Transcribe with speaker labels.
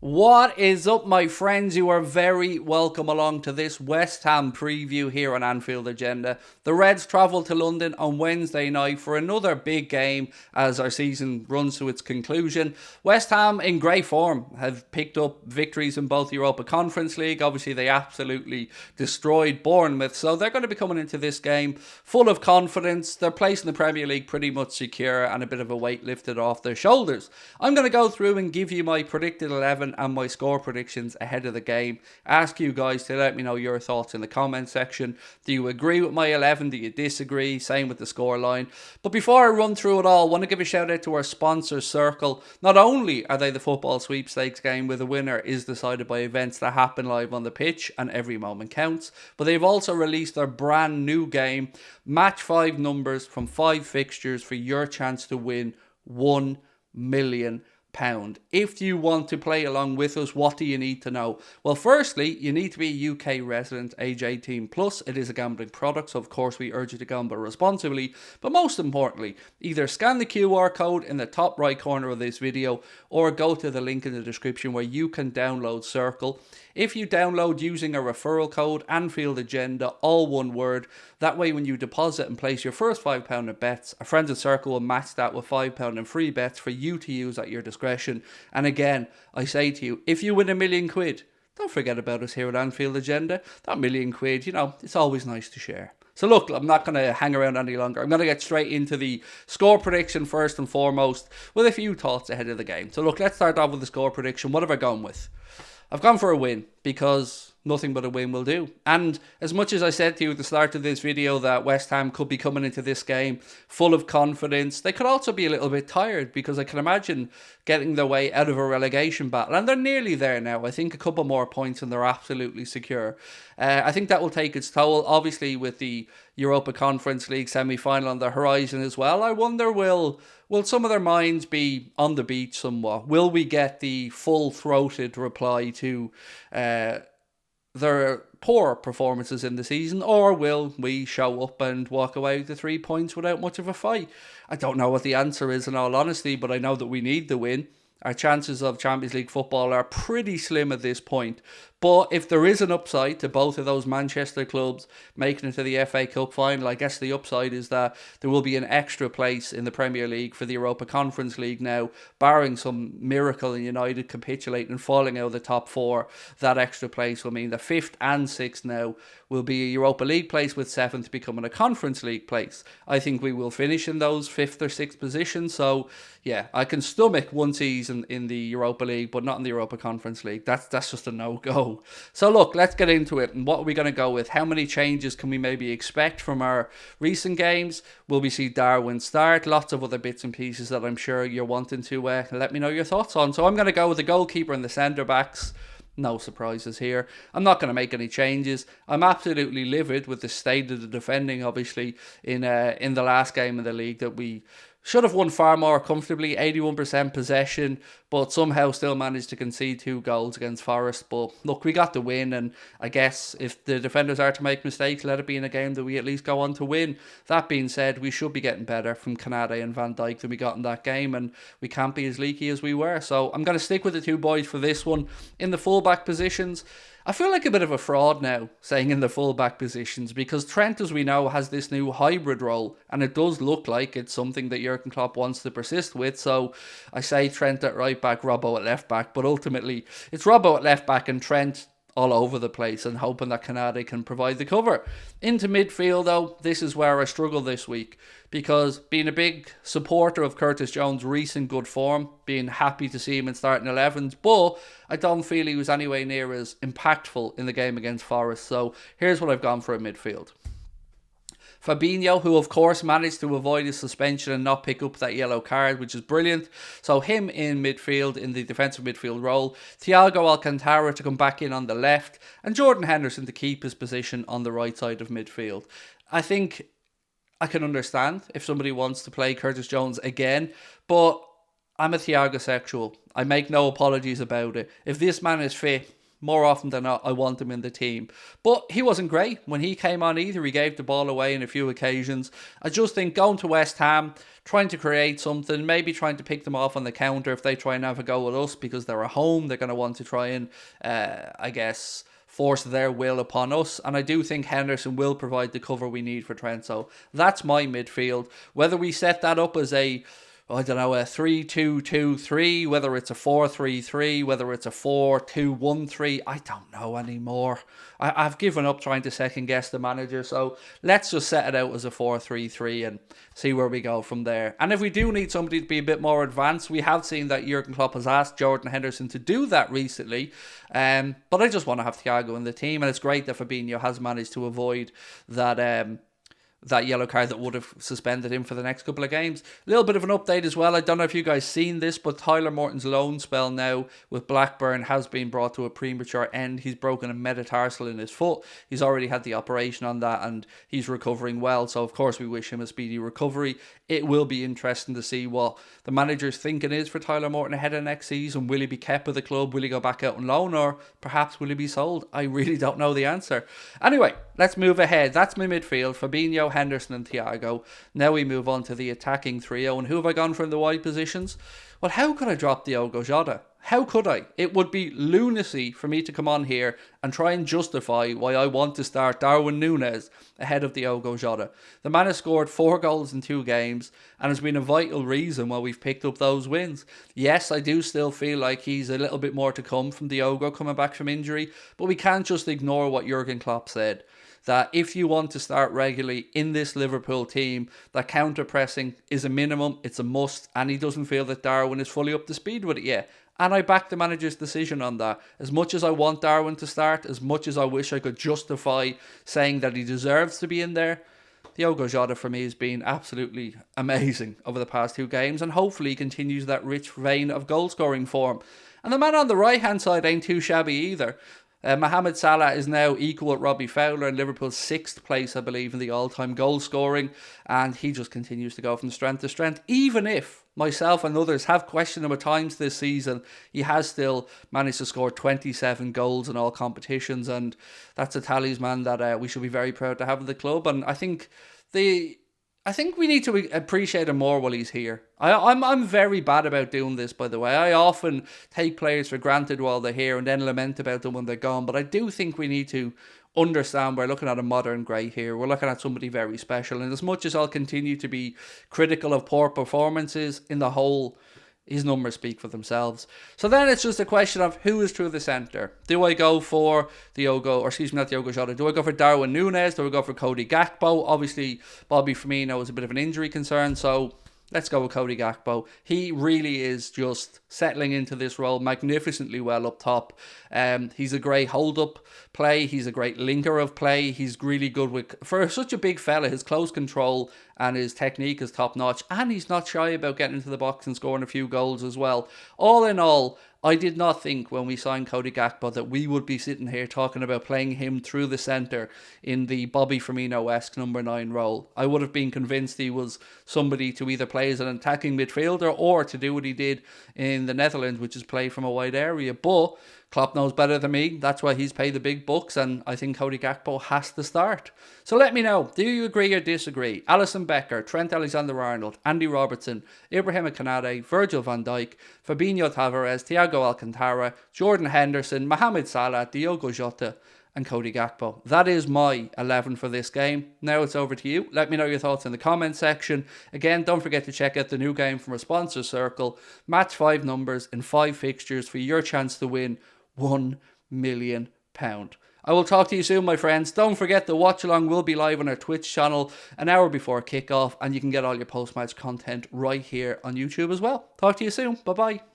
Speaker 1: What is up, my friends? You are very welcome along to this West Ham preview here on Anfield Agenda. The Reds travel to London on Wednesday night for another big game as our season runs to its conclusion. West Ham, in great form, have picked up victories in both Europa Conference League. Obviously, they absolutely destroyed Bournemouth, so they're going to be coming into this game full of confidence. Their place in the Premier League pretty much secure and a bit of a weight lifted off their shoulders. I'm going to go through and give you my predicted 11 and my score predictions ahead of the game. Ask you guys to let me know your thoughts in the comment section. Do you agree with my 11? Do you disagree? Same with the scoreline. But before I run through it all, I want to give a shout out to our sponsor, Circl. Not only are they the football sweepstakes game where the winner is decided by events that happen live on the pitch and every moment counts, but they've also released their brand new game, Match 5 numbers from 5 fixtures for your chance to win £1 million. If you want to play along with us, what do you need to know? Well, firstly, you need to be a UK resident, age 18 plus. It is a gambling product, so of course we urge you to gamble responsibly. But most importantly, either scan the QR code in the top right corner of this video or go to the link in the description where you can download Circl. If you download using a referral code, anfieldagenda, all one word, that way when you deposit and place your first £5 in bets, our friends at Circl will match that with £5 in free bets for you to use at your discretion. And again, I say to you, if you win £1 million, don't forget about us here at Anfield Agenda. That £1 million, it's always nice to share. So look, I'm not going to hang around any longer. I'm going to get straight into the score prediction first and foremost with a few thoughts ahead of the game. So look, let's start off with the score prediction. What have I gone with? I've gone for a win because nothing but a win will do. And as much as I said to you at the start of this video that West Ham could be coming into this game full of confidence, they could also be a little bit tired because I can imagine getting their way out of a relegation battle. And they're nearly there now. I think a couple more points and they're absolutely secure. I think that will take its toll. Obviously, with the Europa Conference League semi-final on the horizon as well, I wonder will some of their minds be on the beach somewhat? Will we get the full-throated reply to their poor performances in the season, or will we show up and walk away with the 3 points without much of a fight? I don't know what the answer is in all honesty, but I know that we need the win. Our chances of Champions League football are pretty slim at this point. But if there is an upside to both of those Manchester clubs making it to the FA Cup final, I guess the upside is that there will be an extra place in the Premier League for the Europa Conference League now, barring some miracle and United capitulating and falling out of the top 4. That extra place will mean the 5th and 6th now will be a Europa League place, with 7th becoming a Conference League place. I think we will finish in those 5th or 6th positions. So yeah, I can stomach one season in the Europa League, but not in the Europa Conference League. That's just a no-go. So look, let's get into it. And what are we going to go with? How many changes can we maybe expect from our recent games? Will we see Darwin start? Lots of other bits and pieces that I'm sure you're wanting to let me know your thoughts on. So I'm going to go with the goalkeeper and the centre-backs. No surprises here. I'm not going to make any changes. I'm absolutely livid with the state of the defending, obviously, in the last game of the league that we should have won far more comfortably, 81% possession, but somehow still managed to concede 2 goals against Forest. But look, we got the win, and I guess if the defenders are to make mistakes, let it be in a game that we at least go on to win. That being said, we should be getting better from Canade and Van Dijk than we got in that game, and we can't be as leaky as we were. So I'm going to stick with the 2 boys for this one. In the fullback positions, I feel like a bit of a fraud now saying in the fullback positions, because Trent, as we know, has this new hybrid role, and it does look like it's something that Jurgen Klopp wants to persist with. So I say Trent at right back, Robbo at left back, but ultimately it's Robbo at left back and Trent all over the place, and hoping that Canade can provide the cover. Into midfield though, this is where I struggle this week, because being a big supporter of Curtis Jones' recent good form, being happy to see him in starting 11s, but I don't feel he was anywhere near as impactful in the game against Forest. So here's what I've gone for in midfield. Fabinho, who of course managed to avoid his suspension and not pick up that yellow card, which is brilliant. So him in midfield, in the defensive midfield role. Thiago Alcantara to come back in on the left, and Jordan Henderson to keep his position on the right side of midfield. I think I can understand if somebody wants to play Curtis Jones again, but I'm a Thiago sexual. I make no apologies about it. If this man is fit, more often than not, I want him in the team. But he wasn't great when he came on either. He gave the ball away in a few occasions. I just think going to West Ham, trying to create something, maybe trying to pick them off on the counter if they try and have a go at us because they're at home. They're going to want to try and, force their will upon us. And I do think Henderson will provide the cover we need for Trent. So that's my midfield. Whether we set that up as a 3-2-2-3, whether it's a 4-3-3, whether it's a 4-2-1-3, I don't know anymore. I've given up trying to second guess the manager, so let's just set it out as a 4-3-3 and see where we go from there. And if we do need somebody to be a bit more advanced, we have seen that Jurgen Klopp has asked Jordan Henderson to do that recently, but I just want to have Thiago in the team, and it's great that Fabinho has managed to avoid that yellow card that would have suspended him for the next couple of games. A little bit of an update as well. I don't know if you guys seen this, but Tyler Morton's loan spell now with Blackburn has been brought to a premature end. He's broken a metatarsal in his foot. He's already had the operation on that and he's recovering well. So of course we wish him a speedy recovery. It will be interesting to see what the manager's thinking is for Tyler Morton ahead of next season. Will he be kept with the club? Will he go back out on loan? Or perhaps will he be sold? I really don't know the answer. Anyway, let's move ahead. That's my midfield. Fabinho, Henderson and Thiago. Now we move on to the attacking trio. And who have I gone for in the wide positions? Well, how could I drop Diogo Jota? How could I? It would be lunacy for me to come on here and try and justify why I want to start Darwin Núñez ahead of Diogo Jota. The man has scored 4 goals in 2 games and has been a vital reason why we've picked up those wins. Yes, I do still feel like he's a little bit more to come from Diogo coming back from injury, but we can't just ignore what Jurgen Klopp said. That if you want to start regularly in this Liverpool team, that counter-pressing is a minimum, it's a must, and he doesn't feel that Darwin is fully up to speed with it yet. And I back the manager's decision on that. As much as I want Darwin to start, as much as I wish I could justify saying that he deserves to be in there, Diogo Jota for me has been absolutely amazing over the past 2 games, and hopefully he continues that rich vein of goal-scoring form. And the man on the right-hand side ain't too shabby either. Mohamed Salah is now equal with Robbie Fowler in Liverpool's 6th place, I believe, in the all-time goal scoring, and he just continues to go from strength to strength. Even if myself and others have questioned him at times this season, he has still managed to score 27 goals in all competitions, and that's a talisman that we should be very proud to have in the club. And I think we need to appreciate him more while he's here. I'm very bad about doing this, by the way. I often take players for granted while they're here and then lament about them when they're gone. But I do think we need to understand we're looking at a modern great here. We're looking at somebody very special. And as much as I'll continue to be critical of poor performances, in the whole, his numbers speak for themselves. So then it's just a question of who is through the centre. Do I go for Diogo Jota? Do I go for Darwin Núñez? Do I go for Cody Gakpo? Obviously, Bobby Firmino is a bit of an injury concern, so let's go with Cody Gakpo. He really is just settling into this role magnificently well up top. He's a great hold-up play. He's a great linker of play. He's really good with, for such a big fella, his close control and his technique is top-notch. And he's not shy about getting into the box and scoring a few goals as well. All in all, I did not think when we signed Cody Gakpo that we would be sitting here talking about playing him through the centre in the Bobby Firmino-esque number 9 role. I would have been convinced he was somebody to either play as an attacking midfielder or to do what he did in the Netherlands, which is play from a wide area. But Klopp knows better than me. That's why he's paid the big bucks, and I think Cody Gakpo has to start. So let me know, do you agree or disagree? Alisson Becker, Trent Alexander-Arnold, Andy Robertson, Ibrahima Konate, Virgil van Dijk, Fabinho Tavares, Thiago Alcantara, Jordan Henderson, Mohamed Salah, Diogo Jota and Cody Gakpo. That is my 11 for this game. Now it's over to you. Let me know your thoughts in the comment section. Again, don't forget to check out the new game from our sponsor Circl. Match 5 numbers in 5 fixtures for your chance to win £1 million. I will talk to you soon, my friends. Don't forget the watch along will be live on our Twitch channel an hour before kickoff, and you can get all your post-match content right here on YouTube as well. Talk to you soon. Bye-bye.